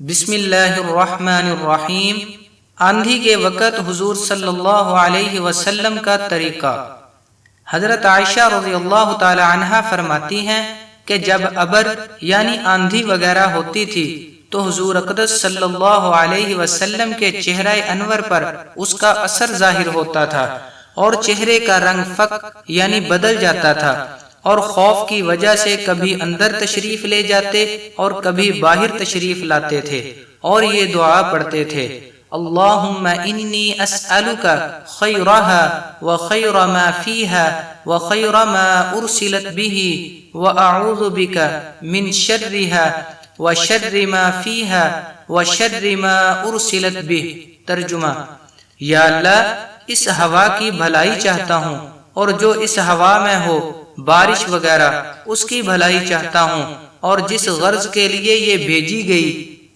بسم اللہ الرحمن الرحیم۔ آندھی کے وقت حضور صلی اللہ علیہ وسلم کا طریقہ۔ حضرت عائشہ رضی اللہ تعالی عنہا فرماتی ہیں کہ جب ابر یعنی آندھی وغیرہ ہوتی تھی تو حضور اقدس صلی اللہ علیہ وسلم کے چہرہ انور پر اس کا اثر ظاہر ہوتا تھا اور چہرے کا رنگ فک یعنی بدل جاتا تھا، اور خوف کی وجہ سے کبھی اندر تشریف لے جاتے اور کبھی باہر تشریف لاتے تھے اور یہ دعا پڑھتے تھے: اللہم انی اسألک خیرها وخیر ما فیها وخیر ما ارسلت به واعوذ بک من شرها وشر ما فیها وشر ما ارسلت به۔ ترجمہ: یا اللہ اس ہوا کی بھلائی چاہتا ہوں اور جو اس ہوا میں ہو، بارش وغیرہ، اس کی بھلائی چاہتا ہوں، اور جس غرض کے لیے یہ بھیجی گئی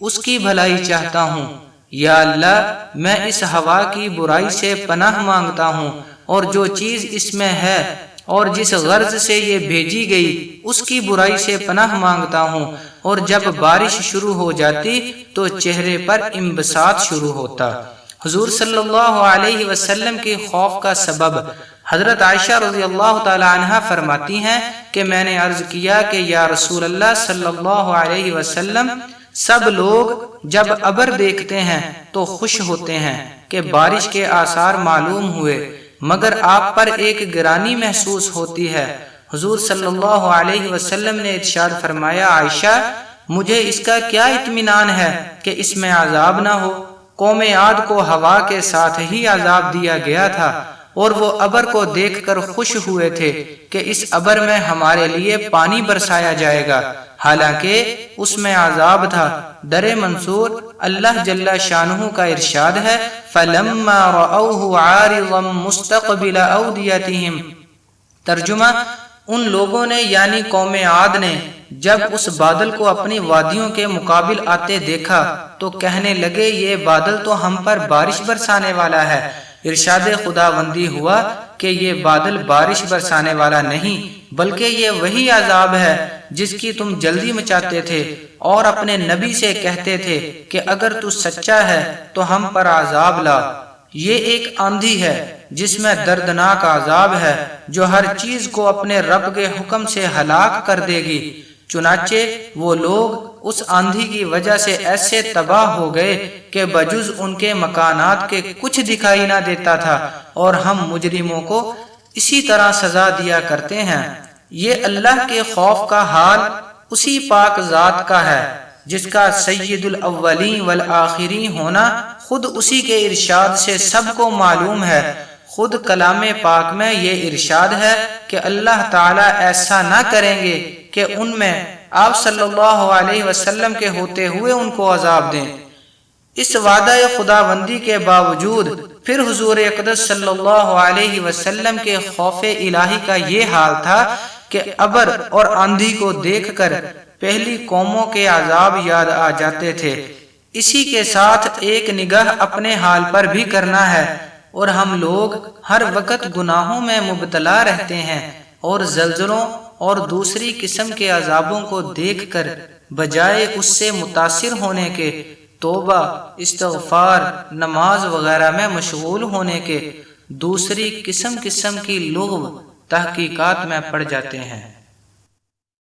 اس کی بھلائی چاہتا ہوں۔ یا اللہ میں اس ہوا کی برائی سے پناہ مانگتا ہوں، اور جو چیز اس میں ہے اور جس غرض سے یہ بھیجی گئی اس کی برائی سے پناہ مانگتا ہوں۔ اور جب بارش شروع ہو جاتی تو چہرے پر انبساط شروع ہوتا۔ حضور صلی اللہ علیہ وسلم کے خوف کا سبب۔ حضرت عائشہ رضی اللہ تعالی عنہا فرماتی ہیں کہ میں نے عرض کیا کہ یا رسول اللہ صلی اللہ علیہ وسلم، سب لوگ جب ابر دیکھتے ہیں تو خوش ہوتے ہیں کہ بارش کے آثار معلوم ہوئے، مگر آپ پر ایک گرانی محسوس ہوتی ہے۔ حضور صلی اللہ علیہ وسلم نے ارشاد فرمایا: عائشہ، مجھے اس کا کیا اطمینان ہے کہ اس میں عذاب نہ ہو؟ قوم عاد کو ہوا کے ساتھ ہی عذاب دیا گیا تھا، اور وہ ابر کو دیکھ کر خوش ہوئے تھے کہ اس ابر میں ہمارے لیے پانی برسایا جائے گا، حالانکہ اس میں عذاب تھا۔ در منصور اللہ جل شانہ کا ارشاد ہے: فَلَمَّا رَأَوْهُ عَارِضًا مُسْتَقْبِلَ أَوْدِيَتِهِمْ۔ ترجمہ: ان لوگوں نے یعنی قوم عاد نے جب اس بادل کو اپنی وادیوں کے مقابل آتے دیکھا تو کہنے لگے یہ بادل تو ہم پر بارش برسانے والا ہے۔ ارشاد خداوندی ہوا کہ یہ بادل بارش برسانے والا نہیں، بلکہ یہ وہی عذاب ہے جس کی تم جلدی مچاتے تھے اور اپنے نبی سے کہتے تھے کہ اگر تو سچا ہے تو ہم پر عذاب لا۔ یہ ایک آندھی ہے جس میں دردناک عذاب ہے جو ہر چیز کو اپنے رب کے حکم سے ہلاک کر دے گی۔ چنانچہ وہ لوگ اس آندھی کی وجہ سے ایسے تباہ ہو گئے کہ بجز ان کے مکانات کے کچھ دکھائی نہ دیتا تھا، اور ہم مجرموں کو اسی طرح سزا دیا کرتے ہیں۔ یہ اللہ کے خوف کا حال اسی پاک ذات کا ہے جس کا سید الاولین والآخرین ہونا خود اسی کے ارشاد سے سب کو معلوم ہے۔ خود کلام پاک میں یہ ارشاد ہے کہ اللہ تعالیٰ ایسا نہ کریں گے کہ ان میں آپ صلی اللہ علیہ وسلم کے ہوتے ہوئے ان کو عذاب دیں۔ اس وعدہ خداوندی کے باوجود پھر حضور اقدس صلی اللہ علیہ وسلم کے خوف الہی کا یہ حال تھا کہ ابر اور آندھی کو دیکھ کر پہلی قوموں کے عذاب یاد آ جاتے تھے۔ اسی کے ساتھ ایک نگاہ اپنے حال پر بھی کرنا ہے، اور ہم لوگ ہر وقت گناہوں میں مبتلا رہتے ہیں، اور زلزلوں اور دوسری قسم کے عذابوں کو دیکھ کر بجائے اس سے متاثر ہونے کے توبہ، استغفار، نماز وغیرہ میں مشغول ہونے کے دوسری قسم کی لغو تحقیقات میں پڑ جاتے ہیں۔